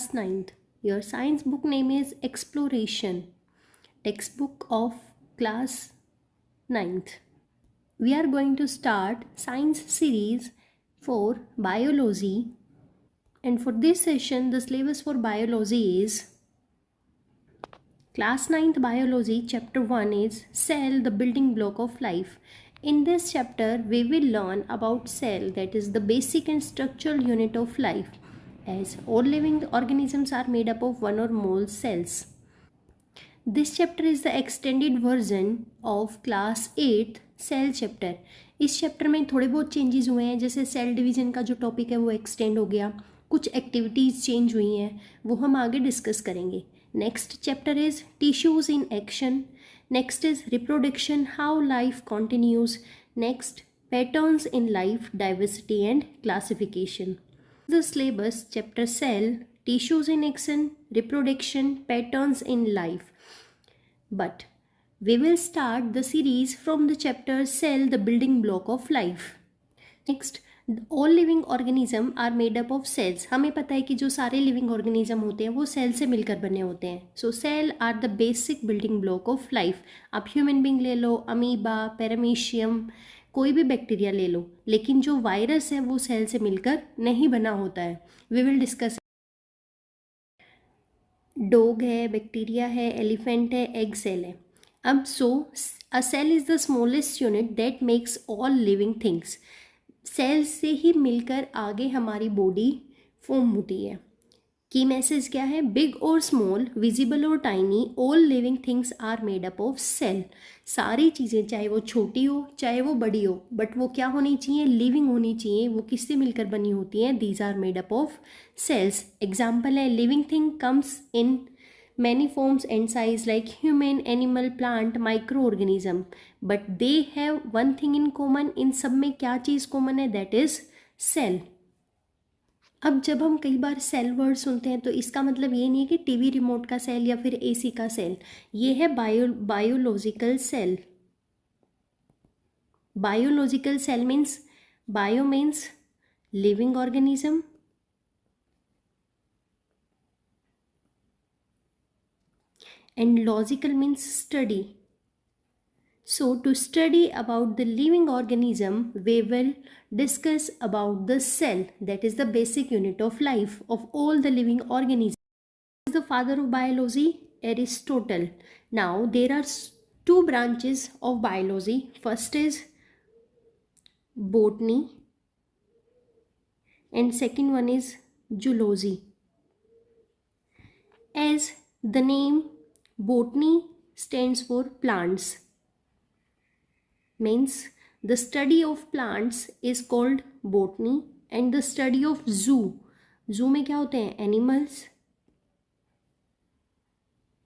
Ninth. Your science book name is Exploration, textbook of class ninth. We are going to start science series for biology, and for this session the syllabus for biology is class ninth biology. Chapter 1 is cell, the building block of life. In this chapter we will learn about cell, that is the basic and structural unit of life, as all living organisms are made up of one or more cells. This chapter is the extended version of class 8th cell chapter. इस chapter में थोड़े बहुत changes हुए हैं, जैसे cell division का जो topic है वो एक्सटेंड हो गया, कुछ एक्टिविटीज़ चेंज हुई हैं, वो हम आगे डिस्कस करेंगे. Next chapter is tissues in action. Next is reproduction, how life continues. Next patterns in life, diversity and classification. The syllabus chapter cell, tissues in action, reproduction, patterns in life. But we will start the series from the chapter cell, the building block of life. Next, all living organism are made up of cells. हमें पता है कि जो सारे living organism होते हैं वो cell से मिलकर बने होते हैं. So cell are the basic building block of life. आप human being ले लो, amoeba, paramecium, कोई भी बैक्टीरिया ले लो, लेकिन जो वायरस है वो सेल से मिलकर नहीं बना होता है. We will discuss. डॉग है, बैक्टीरिया है, एलिफेंट है, एग सेल है. अब a cell is the smallest unit that makes all living things. Cell से ही मिलकर आगे हमारी बॉडी फॉर्म होती है. की मैसेज क्या है? बिग और स्मॉल, विजिबल और tiny, all living things are made up of cell. सारी चीज़ें चाहे वो छोटी हो चाहे वो बड़ी हो, बट वो क्या होनी चाहिए? लिविंग होनी चाहिए. वो किससे मिलकर बनी होती हैं? These are made up of cells. Example है, living thing comes in many forms and size like human, animal, plant, microorganism, but they have one thing in common. इन सब में क्या चीज़ कॉमन है? That is cell. अब जब हम कई बार सेल वर्ड सुनते हैं तो इसका मतलब ये नहीं है कि टीवी रिमोट का सेल या फिर एसी का सेल. ये है biological cell. Biological cell means, bio means living organism, and logical means study. So to study about the living organism, we will discuss about the cell, that is the basic unit of life of all the living organisms. Who is the father of biology? Aristotle. Now there are two branches of biology. First is botany and second one is zoology. As the name botany stands for plants, means the study of plants is called botany, and the study of zoo में क्या होते हैं? animals.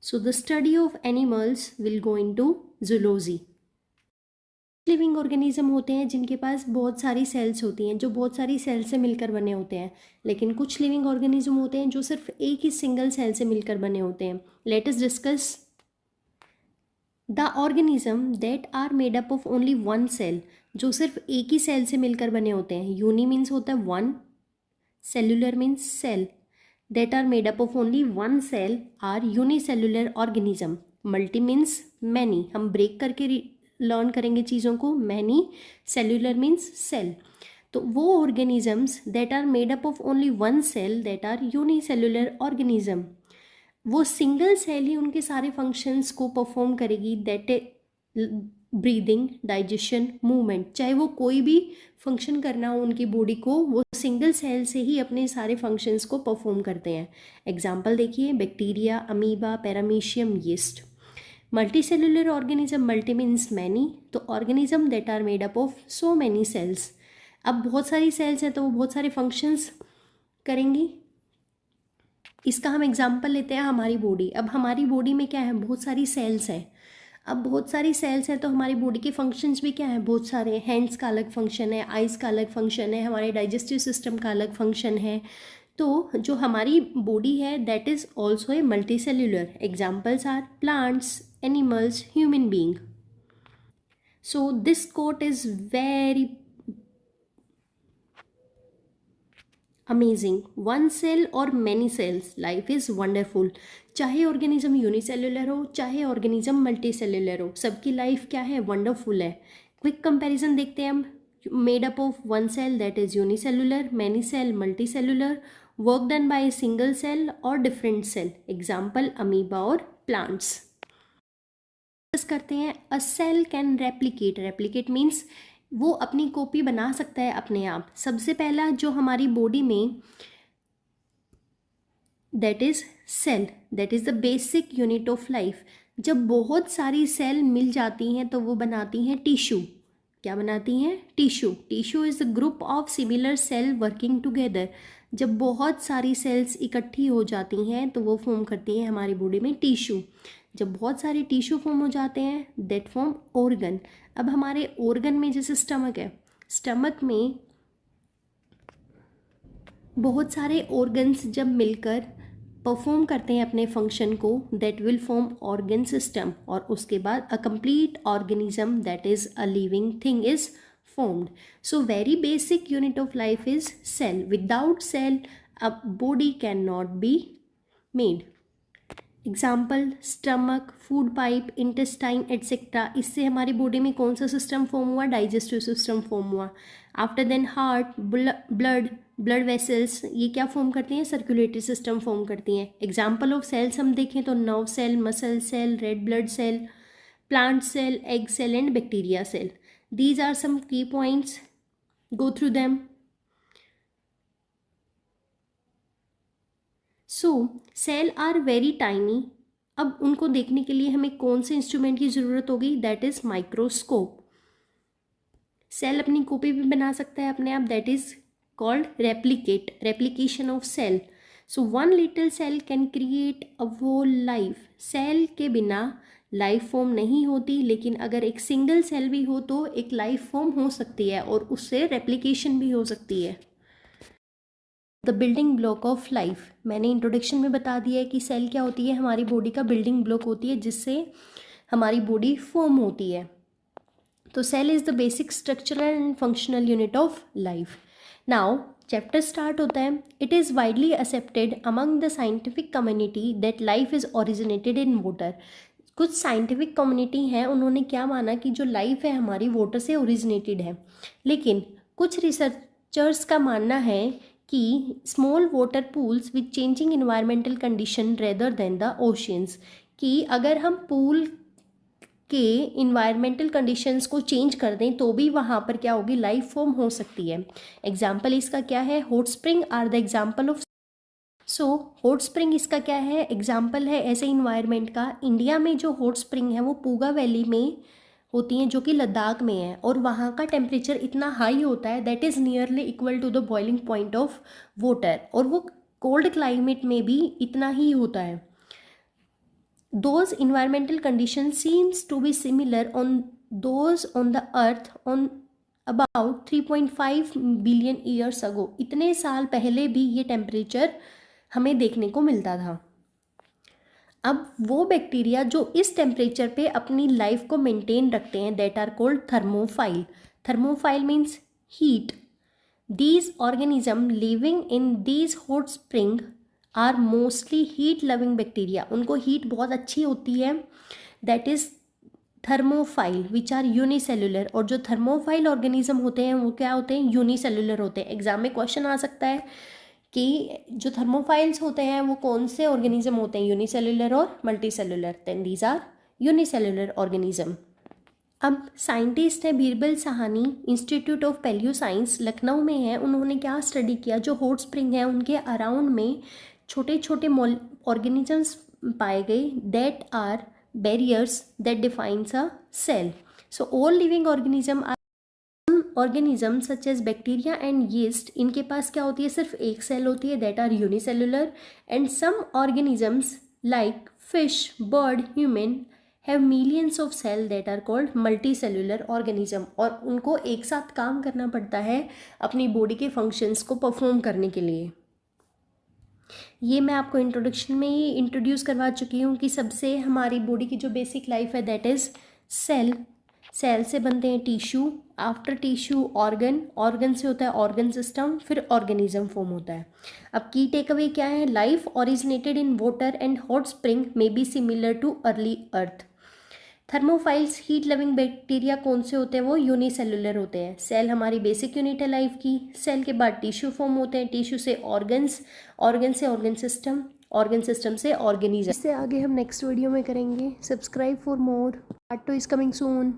So the study of animals will go into zoology. Living organism होते हैं जिनके पास बहुत सारी sales होती हैं, जो बहुत सारी सेल से मिलकर बने होते हैं, लेकिन कुछ लिविंग ऑर्गेनिज्म होते हैं जो सिर्फ एक ही सिंगल सेल से मिलकर बने होते हैं. Let us discuss the organism that are made up of only one cell. जो सिर्फ एक ही सेल से मिलकर बने होते हैं. यूनी मीन्स होता है one, cellular means cell. That are made up of only one cell are unicellular organism. Multi means many. हम ब्रेक करके लर्न करेंगे चीज़ों को. Many, cellular means cell. तो वो organisms that are made up of only one cell, that are unicellular organism. वो single cell ही उनके सारे फंक्शंस को परफॉर्म करेगी. दैट ब्रीदिंग, डाइजेशन, मूवमेंट, चाहे वो कोई भी फंक्शन करना हो उनकी बॉडी को, वो सिंगल सेल से ही अपने सारे फंक्शंस को परफॉर्म करते हैं. एग्जाम्पल देखिए, bacteria, amoeba, paramecium, yeast. Multicellular organism, multi means many. तो organism that are made up of so many cells. अब बहुत सारी सेल्स हैं तो वो बहुत सारे फंक्शंस करेंगी. इसका हम एग्जाम्पल लेते हैं हमारी बॉडी. अब हमारी बॉडी में क्या है? बहुत सारी सेल्स हैं. अब बहुत सारी सेल्स हैं तो हमारी बॉडी के फंक्शंस भी क्या हैं? बहुत सारे. हैंड्स का अलग फंक्शन है, आइज़ का अलग फंक्शन है, हमारे डाइजेस्टिव सिस्टम का अलग फंक्शन है. तो जो हमारी बॉडी है that is also a multicellular. Examples are plants, animals, human being. So this quote is very amazing, one cell और many cells, life is wonderful. चाहे ऑर्गेनिज्म यूनिसेल्युलर हो, चाहे ऑर्गेनिज्म मल्टी सेल्युलर हो, सबकी life क्या है, wonderful है। Quick comparison देखते हैं हम। Made up of one cell that is unicellular, many cell multicellular, work done by single cell और डिफरेंट सेल, एग्जाम्पल अमीबा और प्लांट्स। करते हैं, a cell can replicate, replicate means वो अपनी कॉपी बना सकता है अपने आप। सबसे पहला जो हमारी बॉडी में, that is cell, that is the basic unit of life. जब बहुत सारी सेल मिल जाती हैं तो वो बनाती हैं टिश्यू। क्या बनाती हैं, tissue. Tissue is the group of similar cell working together. जब बहुत सारी सेल्स इकट्ठी हो जाती हैं तो वो फॉर्म करती हैं हमारी बॉडी में टिश्यू। जब बहुत सारे टिश्यू फॉर्म हो जाते हैं दैट फॉर्म ऑर्गन। अब हमारे ऑर्गन में जैसे स्टमक है, स्टमक में बहुत सारे ऑर्गन्स जब मिलकर परफॉर्म करते हैं अपने फंक्शन को, that will form organ system. और उसके बाद a complete organism that is a living thing is formed. So very basic unit of life is cell. Without cell, a body cannot be made. Example stomach, food pipe, intestine etcetera. इससे हमारी body में कौन सा system form हुआ, digestive system form हुआ। After then heart, blood, blood vessels, ये क्या form करती हैं, सर्कुलेटरी सिस्टम फॉर्म करती हैं। एग्जाम्पल ऑफ सेल्स हम देखें तो nerve cell, muscle cell, red blood cell, plant cell, egg cell and bacteria cell. These are some key points, go through them. So cell are very tiny. अब उनको देखने के लिए हमें कौन से इंस्ट्रूमेंट की ज़रूरत होगी, दैट इज़ माइक्रोस्कोप। सेल अपनी कॉपी भी बना सकता है अपने आप, that is called replicate, replication of cell. So one little cell can create a whole life. Cell के बिना लाइफ फॉर्म नहीं होती, लेकिन अगर एक सिंगल सेल भी हो तो एक लाइफ फॉर्म हो सकती है और उससे रेप्लिकेशन भी हो सकती है। The building block of life, मैंने इंट्रोडक्शन में बता दिया है कि सेल क्या होती है, हमारी बॉडी का बिल्डिंग ब्लॉक होती है जिससे हमारी बॉडी फॉर्म होती है। तो cell is the basic structural and functional unit of life. Now chapter start होता है। It is widely accepted among the scientific community that life is originated in water. कुछ साइंटिफिक कम्युनिटी हैं, उन्होंने क्या माना कि जो लाइफ है हमारी वाटर से ओरिजिनेटेड है। लेकिन कुछ रिसर्चर्स का मानना है कि small water pools with changing environmental condition rather than the oceans, कि अगर हम पूल के इन्वायरमेंटल कंडीशंस को चेंज कर दें तो भी वहाँ पर क्या होगी, लाइफ फॉर्म हो सकती है। एग्जाम्पल इसका क्या है, hot spring are the example of. So hot spring इसका क्या है, एग्जाम्पल है ऐसे इन्वायरमेंट का। इंडिया में जो हॉट स्प्रिंग है वो पूगा वैली में होती हैं जो कि लद्दाख में है, और वहाँ का टेम्परेचर इतना हाई होता है that is nearly equal to the boiling point of water, और वो कोल्ड क्लाइमेट में भी इतना ही होता है। Those environmental condition seems to be similar on those on the earth on about 3.5 billion years ago. इतने साल पहले भी ये टेम्परेचर हमें देखने को मिलता था। अब वो बैक्टीरिया जो इस टेम्परेचर पे अपनी लाइफ को मेंटेन रखते हैं that are cold thermophile. Thermophile means heat. These organism living in these hot spring are mostly heat loving bacteria. उनको हीट बहुत अच्छी होती है, that is thermophile which are unicellular. और जो थर्मोफाइल ऑर्गेनिज्म होते हैं वो क्या होते हैं, यूनिसेल्युलर होते हैं। एग्जाम में क्वेश्चन आ सकता है कि जो थर्मोफाइल्स होते हैं वो कौन से ऑर्गेनिज्म होते हैं, यूनिसेल्युलर और multicellular. Then these are unicellular organism. अब साइंटिस्ट है Birbal Sahni, institute of palaeo science Lucknow में है। उन्होंने क्या स्टडी किया, जो हॉट स्प्रिंग है उनके अराउंड में छोटे छोटे ऑर्गेनिजम्स पाए गए that are barriers that defines a cell. So all living organism such as bacteria and yeast, इनके पास क्या होती है, सिर्फ एक सेल होती है that are unicellular. And some organisms like fish, bird, human have millions of cell that are called multicellular organism. और उनको एक साथ काम करना पड़ता है अपनी बॉडी के फंक्शंस को परफॉर्म करने के लिए। ये मैं आपको इंट्रोडक्शन में ही इंट्रोड्यूस करवा चुकी हूँ कि सबसे हमारी बॉडी की जो बेसिक लाइफ है दैट इज़ सेल। सेल से बनते हैं tissue, after tissue organ, organ से होता है ऑर्गन सिस्टम, फिर ऑर्गेनिज्म फॉर्म होता है। अब की टेक अवे क्या है, life originated in water and hot spring may be similar too early earth. Thermophiles heat loving bacteria कौन से होते हैं, वो यूनिसेलुलर होते हैं। सेल हमारी बेसिक यूनिट है लाइफ की। सेल के बाद टिश्यू फॉर्म होते हैं, टिश्यू से ऑर्गन्स, ऑर्गन से ऑर्गन सिस्टम, ऑर्गन सिस्टम से ऑर्गेनिज्म। इससे आगे हम नेक्स्ट वीडियो में करेंगे। Subscribe for more, part 2 is coming soon.